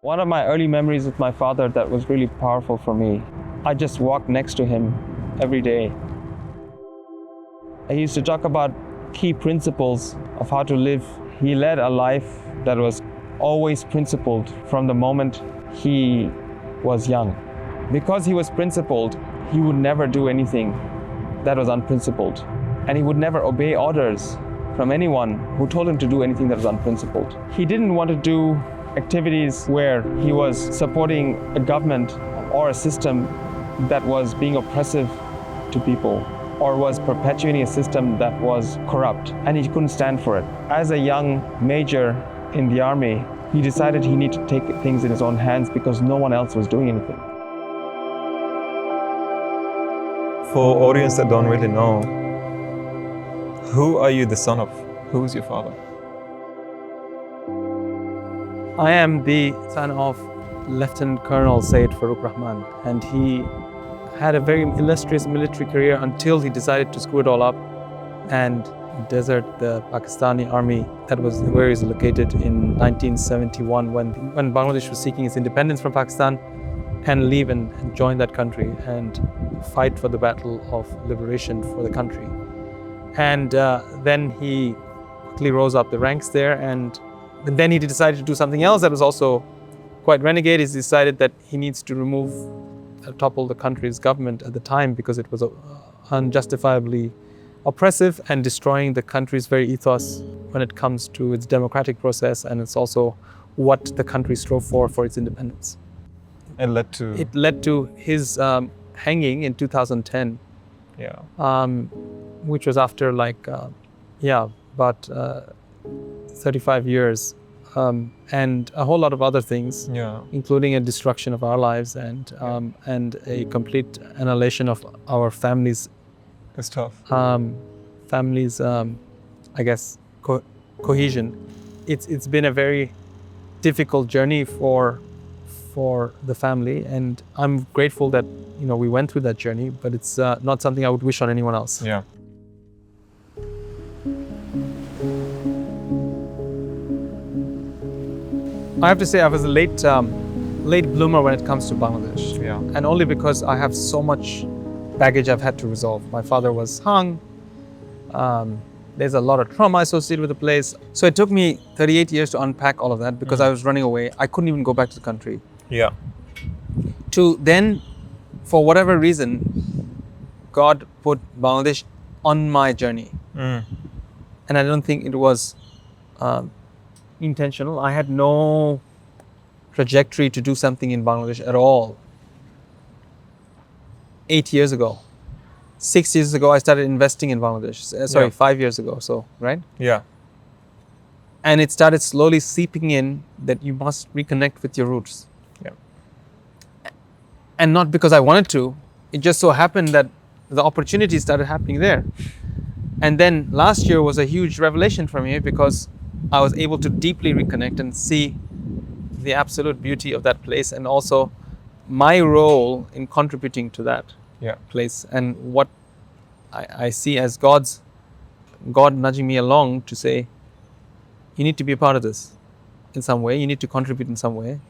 One of my early memories with my father that was really powerful for me, I just walked next to him every day. He used to talk about key principles of how to live. He led a life that was always principled from the moment he was young. Because he was principled, he would never do anything that was unprincipled. And he would never obey orders from anyone who told him to do anything that was unprincipled. He didn't want to do activities where he was supporting a government or a system that was being oppressive to people or was perpetuating a system that was corrupt, and he couldn't stand for it. As a young major in the army, he decided he needed to take things in his own hands because no one else was doing anything. For audience that don't really know, who are you the son of? Who is your father? I am the son of Lieutenant Colonel Sayed Farooq-ur-Rahman, and he had a very illustrious military career until he decided to screw it all up and desert the Pakistani army that was where he was located in 1971 when Bangladesh was seeking its independence from Pakistan, and leave and join that country and fight for the battle of liberation for the country. And then he quickly rose up the ranks there, and then he decided to do something else that was also quite renegade. He decided that he needs to topple the country's government at the time because it was unjustifiably oppressive and destroying the country's very ethos when it comes to its democratic process, and it's also what the country strove for its independence. It led to his hanging in 2010. Yeah. Which was after about 35 years, and a whole lot of other things, Yeah. including a destruction of our lives and a complete annihilation of our families. It's tough. Families, I guess, cohesion. It's been a very difficult journey for the family, and I'm grateful that we went through that journey. But it's not something I would wish on anyone else. Yeah. I have to say I was a late bloomer when it comes to Bangladesh. Yeah. And only because I have so much baggage I've had to resolve. My father was hung. There's a lot of trauma associated with the place. So it took me 38 years to unpack all of that because I was running away. I couldn't even go back to the country. Yeah. To then, for whatever reason, God put Bangladesh on my journey. And I don't think it was intentional. I had no trajectory to do something in Bangladesh at all. 8 years ago. 6 years ago, I started investing in Bangladesh. 5 years ago, right? Yeah. And it started slowly seeping in that you must reconnect with your roots. Yeah. And not because I wanted to. It just so happened that the opportunities started happening there. And then last year was a huge revelation for me because I was able to deeply reconnect and see the absolute beauty of that place, and also my role in contributing to that place, and what I see as God nudging me along to say, you need to be a part of this in some way, you need to contribute in some way.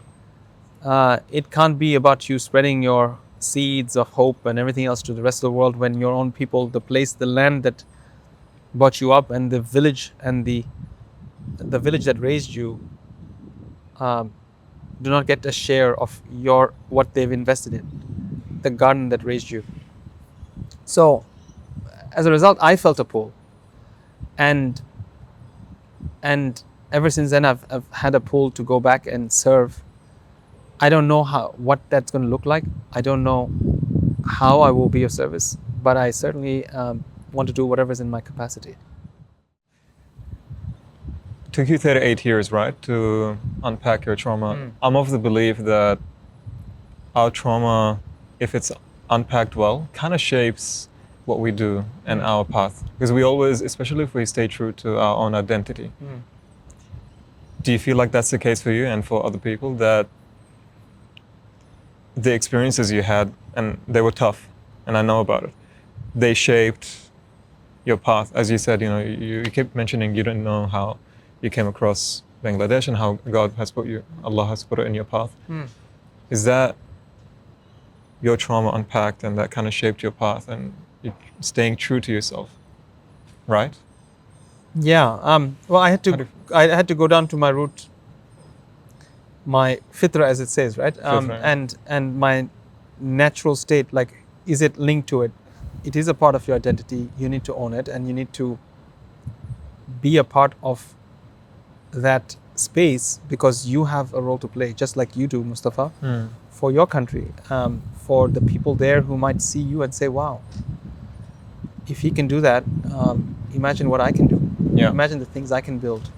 It can't be about you spreading your seeds of hope and everything else to the rest of the world when your own people, the place, the land that brought you up, and the village and the village that raised you do not get a share of what they've invested in, the garden that raised you. So as a result, I felt a pull, and ever since then I've had a pull to go back and serve. I don't know what that's going to look like. I don't know how I will be of service, but I certainly want to do whatever's in my capacity. Took you 38 years, right, to unpack your trauma. I'm of the belief that our trauma, if it's unpacked well, kind of shapes what we do and our path. Because we always, especially if we stay true to our own identity. Do you feel like that's the case for you and for other people, that the experiences you had, and they were tough, and I know about it, they shaped your path? As you said, you kept mentioning you didn't know how you came across Bangladesh and how Allah has put it in your path. Mm. Is that your trauma unpacked and that kind of shaped your path and you're staying true to yourself, right? Yeah. Well, I had to go down to my root, my fitra, as it says, right? And my natural state. Like, is it linked to it? It is a part of your identity. You need to own it, and you need to be a part of that space because you have a role to play, just like you do, Mustafa, for your country, for the people there who might see you and say, "Wow, if he can do that, imagine what I can do. Yeah. Imagine the things I can build.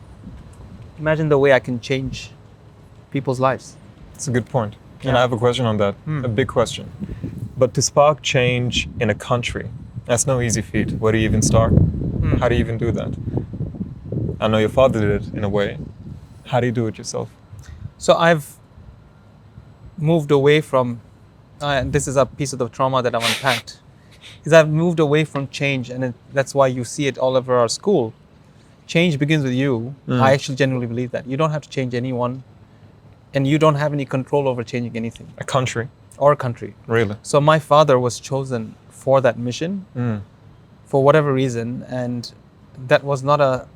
Imagine the way I can change people's lives." It's a good point. Yeah. And I have a question on that, a big question. But to spark change in a country, that's no easy feat. Where do you even start? How do you even do that? I know your father did it in a way. How do you do it yourself? So I've moved away from, and this is a piece of the trauma that I've unpacked, is I've moved away from change, and that's why you see it all over our school. Change begins with you. I actually genuinely believe that. You don't have to change anyone, and you don't have any control over changing anything. A country? Or a country. Really? So my father was chosen for that mission, for whatever reason, and that was not a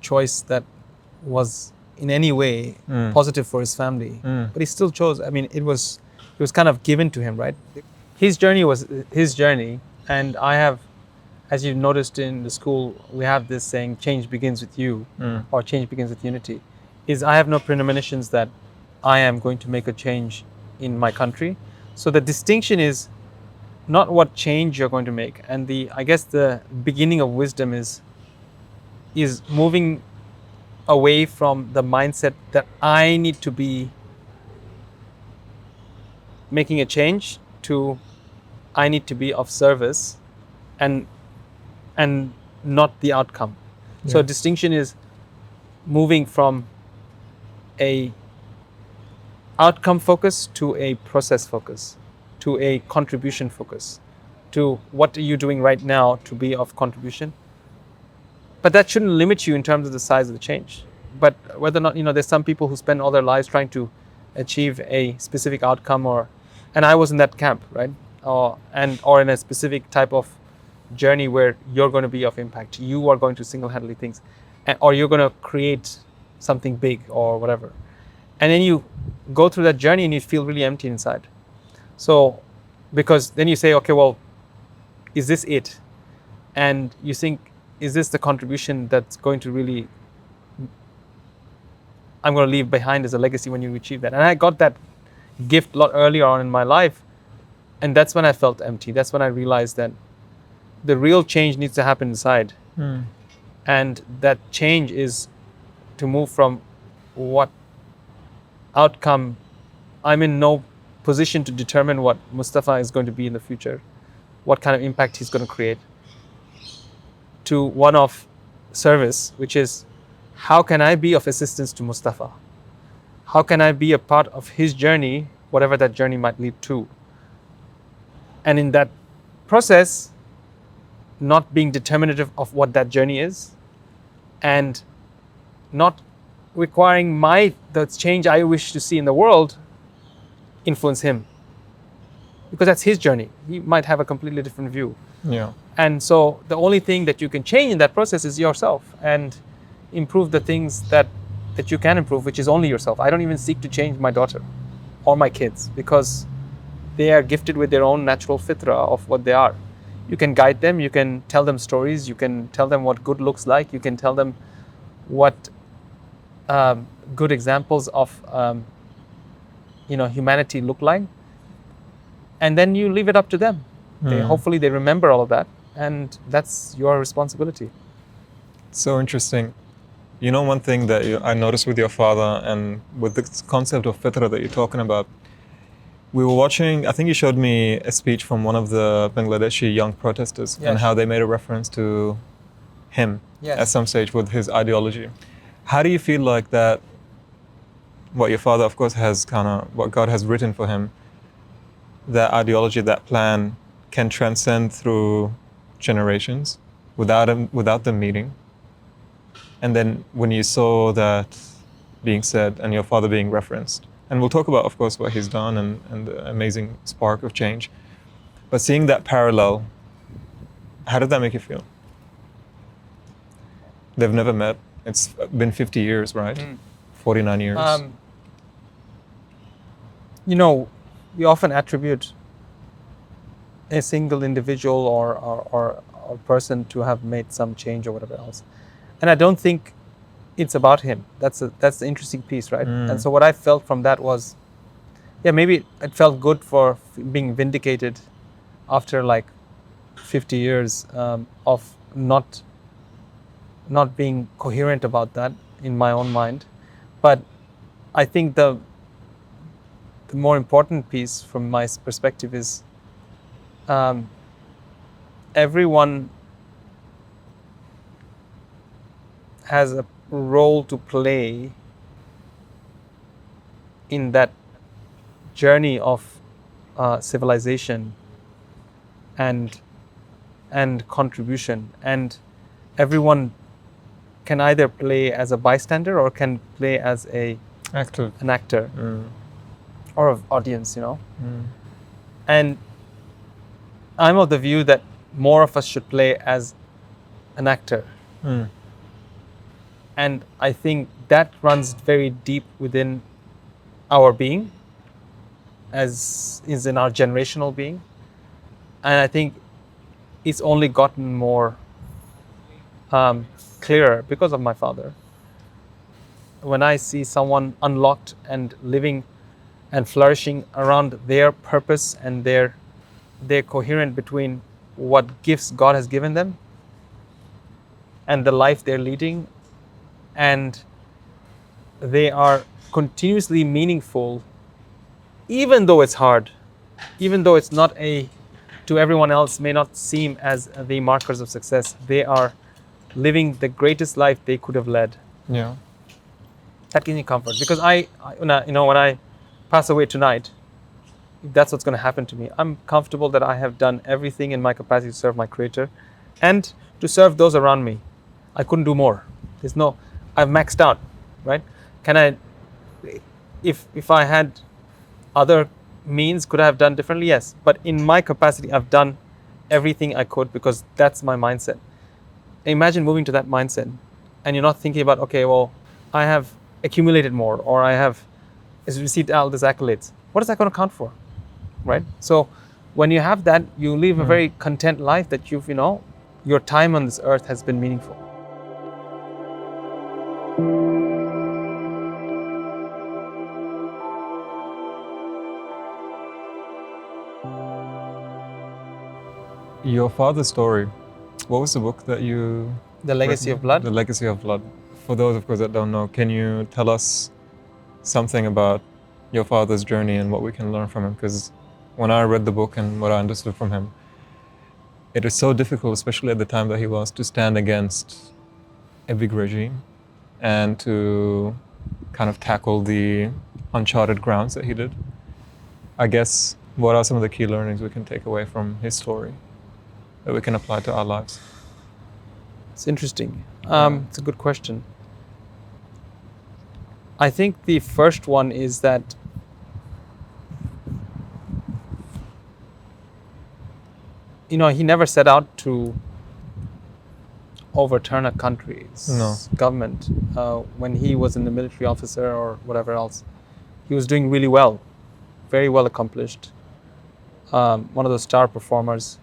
choice that was in any way positive for his family. But he still chose. I mean, it was kind of given to him, right? His journey was his journey, and I have, as you've noticed in the school, we have this saying, change begins with you, or change begins with unity. I have no premonitions that I am going to make a change in my country. So the distinction is not what change you're going to make. And I guess the beginning of wisdom is moving away from the mindset that I need to be making a change to I need to be of service and not the outcome. Yeah. So distinction is moving from a outcome focus to a process focus, to a contribution focus, to what are you doing right now to be of contribution. But that shouldn't limit you in terms of the size of the change. But whether or not, there's some people who spend all their lives trying to achieve a specific outcome, and I was in that camp, right? Or in a specific type of journey where you're going to be of impact. You are going to single-handedly things, or you're going to create something big or whatever. And then you go through that journey and you feel really empty inside. So, because then you say, okay, well, is this it? And you think, is this the contribution that's going to really, I'm going to leave behind as a legacy when you achieve that? And I got that gift a lot earlier on in my life. And that's when I felt empty. That's when I realized that the real change needs to happen inside. And that change is to move from what outcome. I'm in no position to determine what Mustafa is going to be in the future, what kind of impact he's going to create, to one of service, which is how can I be of assistance to Mustafa? How can I be a part of his journey, whatever that journey might lead to? And in that process, not being determinative of what that journey is, and not requiring the change I wish to see in the world influence him, because that's his journey. He might have a completely different view. Yeah. And so the only thing that you can change in that process is yourself, and improve the things that you can improve, which is only yourself. I don't even seek to change my daughter or my kids, because they are gifted with their own natural fitra of what they are. You can guide them, you can tell them stories, you can tell them what good looks like, you can tell them what good examples of humanity look like, and then you leave it up to them. Hopefully they remember all of that, and that's your responsibility. So interesting. One thing that I noticed with your father and with this concept of fitra that you're talking about, we were watching, I think you showed me a speech from one of the Bangladeshi young protesters, and how they made a reference to him at some stage with his ideology. How do you feel like that, what your father, of course, has what God has written for him, that ideology, that plan can transcend through generations without them meeting? And then when you saw that being said and your father being referenced, and we'll talk about, of course, what he's done and the amazing spark of change, but seeing that parallel, how did that make you feel? They've never met. It's been 50 years, right? 49 years. You know, we often attribute a single individual or person to have made some change or whatever else. And I don't think it's about him. That's the interesting piece, right? And so what I felt from that was, yeah, maybe it felt good for being vindicated after like 50 years of not being coherent about that in my own mind. But I think the more important piece from my perspective is everyone has a role to play in that journey of civilization and contribution, and everyone can either play as a bystander or can play as an actor or an audience, you know. And I'm of the view that more of us should play as an actor. And I think that runs very deep within our being, as is in our generational being. And I think it's only gotten more clearer because of my father. When I see someone unlocked and living and flourishing around their purpose and they're coherent between what gifts God has given them and the life they're leading, and they are continuously meaningful, even though it's hard, even though it's not to everyone else may not seem as the markers of success, they are living the greatest life they could have led. Yeah. That gives me comfort, because when I pass away tonight, if that's what's going to happen to me, I'm comfortable that I have done everything in my capacity to serve my Creator and to serve those around me. I couldn't do more. I've maxed out, right? If I had other means, could I have done differently? Yes. But in my capacity, I've done everything I could, because that's my mindset. Imagine moving to that mindset and you're not thinking about, okay, well, I have accumulated more, or I have received all these accolades. What is that going to count for, right? So when you have that, you live a very content life that your time on this earth has been meaningful. Your father's story. What was the book that you... The Legacy of Blood? The Legacy of Blood. For those, of course, that don't know, can you tell us something about your father's journey and what we can learn from him? Because when I read the book and what I understood from him, it is so difficult, especially at the time that he was, to stand against a big regime and to kind of tackle the uncharted grounds that he did. I guess, what are some of the key learnings we can take away from his story that we can apply to our lives? It's interesting. It's a good question. I think the first one is that he never set out to overturn a country's government. When he was in the military officer or whatever else, he was doing really well, very well accomplished, one of those star performers.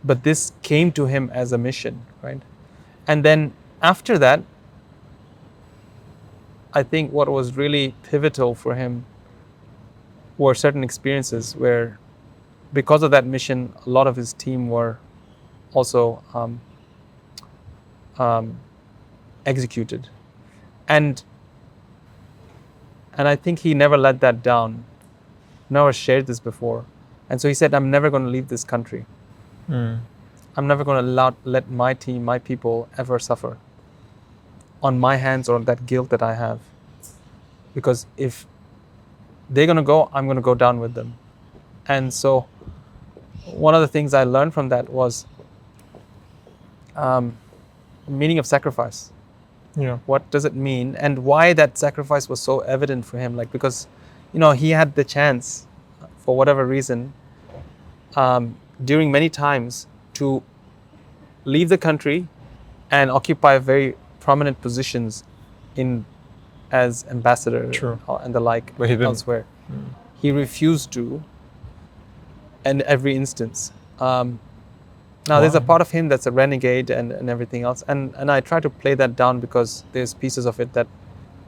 But this came to him as a mission, right? And then after that, I think what was really pivotal for him were certain experiences where, because of that mission, a lot of his team were also executed. And I think he never let that down, never shared this before. And so he said, I'm never going to leave this country. I'm never going to let my team, my people ever suffer on my hands or that guilt that I have. Because if they're going to go, I'm going to go down with them. And so one of the things I learned from that was meaning of sacrifice. Yeah. What does it mean, and why that sacrifice was so evident for him? Like, because, he had the chance, for whatever reason, during many times, to leave the country and occupy very prominent positions in as ambassador True. and the like But he didn't. elsewhere. He refused to, in every instance. Now, there's a Why? part of him that's a renegade and everything else. And I try to play that down because there's pieces of it that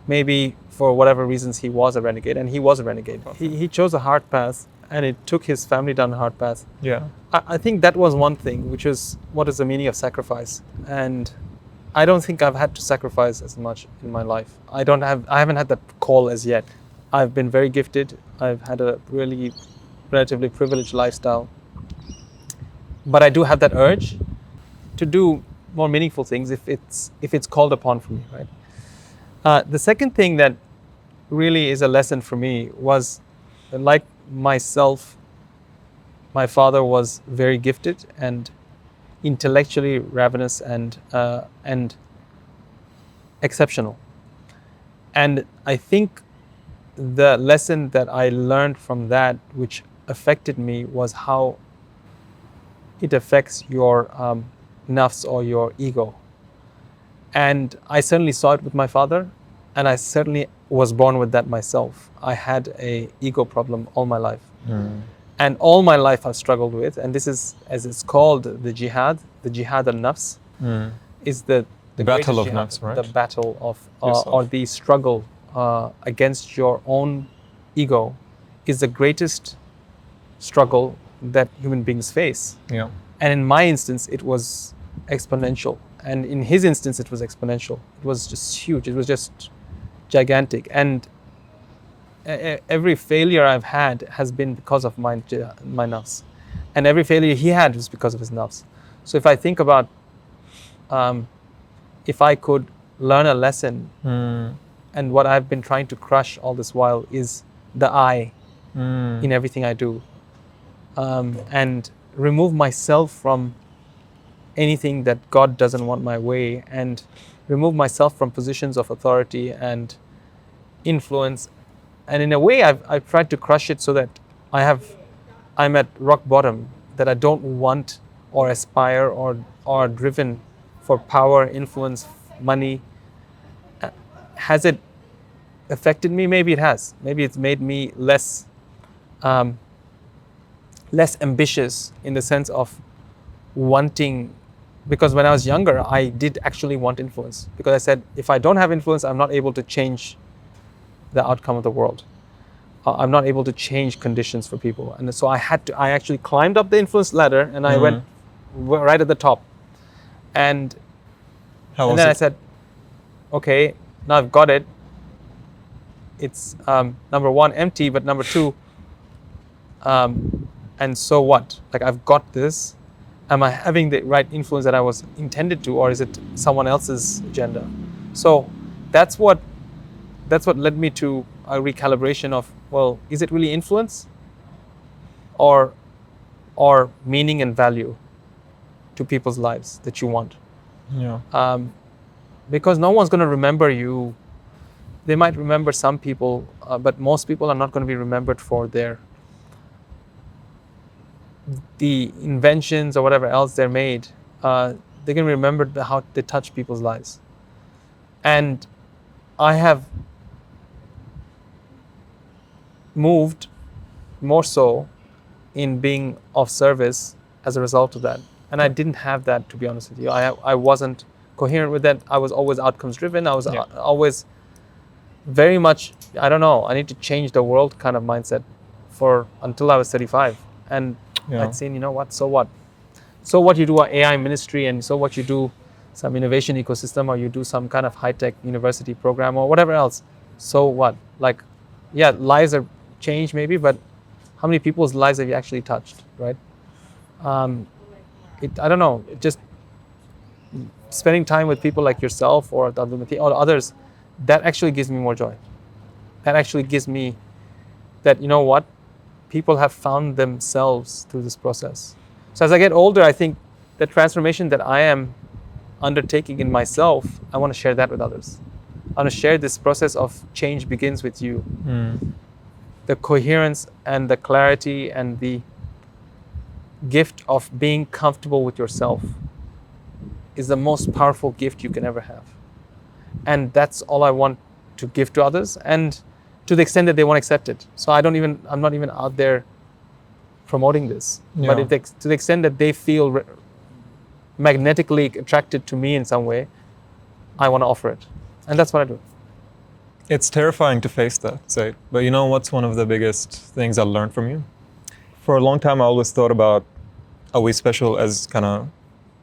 maybe for whatever reasons he was a renegade, and he was a renegade. He chose a hard path, and it took his family down a hard path. Yeah. I think that was one thing, which is what is the meaning of sacrifice. And I don't think I've had to sacrifice as much in my life. I haven't had that call as yet. I've been very gifted. I've had a really relatively privileged lifestyle. But I do have that urge to do more meaningful things if it's called upon for me, right? The second thing that really is a lesson for me was, like myself, my father was very gifted and intellectually ravenous and exceptional. And I think the lesson that I learned from that, which affected me, was how it affects your nafs or your ego. And I certainly saw it with my father, and I certainly was born with that myself. I had a ego problem all my life. And all my life I've struggled with, and this is, as it's called, the jihad al-nafs, is the battle of jihad, nafs, right? the battle of, or the struggle against your own ego is the greatest struggle that human beings face. Yeah. And in my instance, it was exponential. And in his instance, it was exponential. It was just huge. It was just gigantic. And every failure I've had has been because of my nafs. And every failure he had was because of his nafs. So if I think about, if I could learn a lesson, and what I've been trying to crush all this while is the I in everything I do. And remove myself from anything that God doesn't want my way, and remove myself from positions of authority and influence. And in a way, I've tried to crush it so that I'm at rock bottom, that I don't want or aspire or are driven for power, influence, money. Has it affected me? Maybe it has. Maybe it's made me less ambitious in the sense of wanting, because when I was younger, I did actually want influence, because I said, if I don't have influence, I'm not able to change the outcome of the world. I'm not able to change conditions for people. And so I actually climbed up the influence ladder, and I went right at the top. And then I said, okay, now I've got it. It's number one, empty, but number two, and so what? Like, I've got this. Am I having the right influence that I was intended to, or is it someone else's agenda? So that's what led me to a recalibration of, well, is it really influence or meaning and value to people's lives that you want? Yeah. Because no one's going to remember you. They might remember some people, but most people are not going to be remembered for the inventions or whatever else they're made. They're going to be remembered by how they touch people's lives. And I have moved more so in being of service as a result of that. And I didn't have that, to be honest with you. I wasn't coherent with that. I was always outcomes driven. I was always very much, I don't know, I need to change the world kind of mindset until I was 35. And I'd seen, you know what, so what? So what, you do an AI ministry, and so what, you do some innovation ecosystem, or you do some kind of high-tech university program or whatever else. So what? Like, yeah, lives are changed maybe, but how many people's lives have you actually touched, right? I don't know, just spending time with people like yourself or others, that actually gives me more joy. That actually gives me that, you know what, people have found themselves through this process. So as I get older, I think the transformation that I am undertaking in myself, I want to share that with others. I want to share this process of change begins with you. The coherence and the clarity and the gift of being comfortable with yourself is the most powerful gift you can ever have. And that's all I want to give to others, and to the extent that they won't accept it. So I'm not even out there promoting this. Yeah. But to the extent that they feel magnetically attracted to me in some way, I want to offer it. And that's what I do. It's terrifying to face that, Sayed. But you know what's one of the biggest things I learned from you? For a long time, I always thought about, are we special as kind of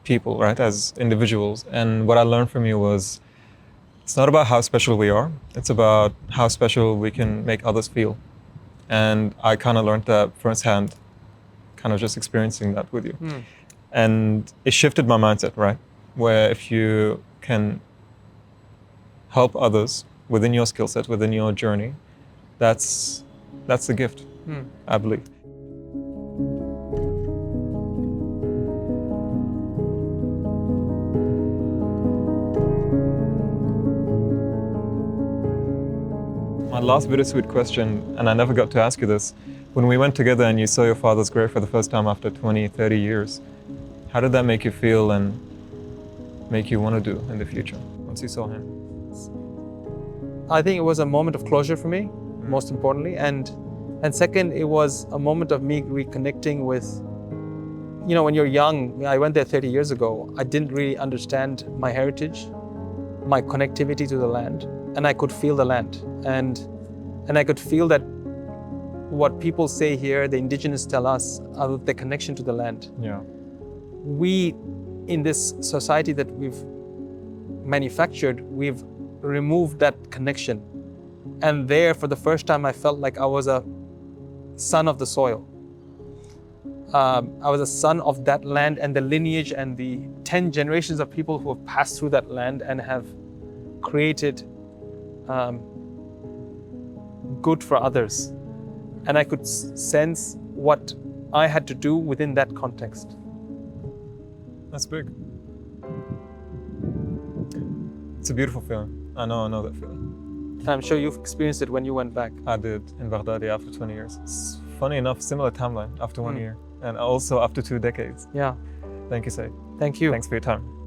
people, right? As individuals. And what I learned from you was, it's not about how special we are. It's about how special we can make others feel. And I kind of learned that firsthand, kind of just experiencing that with you. And it shifted my mindset, right? Where if you can help others within your skill set, within your journey, that's the gift, I believe. My last bittersweet question, and I never got to ask you this, when we went together and you saw your father's grave for the first time after 20, 30 years, how did that make you feel and make you want to do in the future once you saw him? I think it was a moment of closure for me, most importantly. And second, it was a moment of me reconnecting with, you know, when you're young, I went there 30 years ago, I didn't really understand my heritage, my connectivity to the land, and I could feel the land. And I could feel that what people say here, the indigenous tell us, about the connection to the land. Yeah. We, in this society that we've manufactured, we've removed that connection. And there, for the first time, I felt like I was a son of the soil. I was a son of that land and the lineage and the 10 generations of people who have passed through that land and have created good for others. And I could sense what I had to do within that context. That's big. It's a beautiful feeling. I know that feeling. And I'm sure you've experienced it when you went back. I did in Baghdad after 20 years. It's funny enough, similar timeline after 1 year, and also after 2 decades. Yeah. Thank you, Sayed. Thank you. Thanks for your time.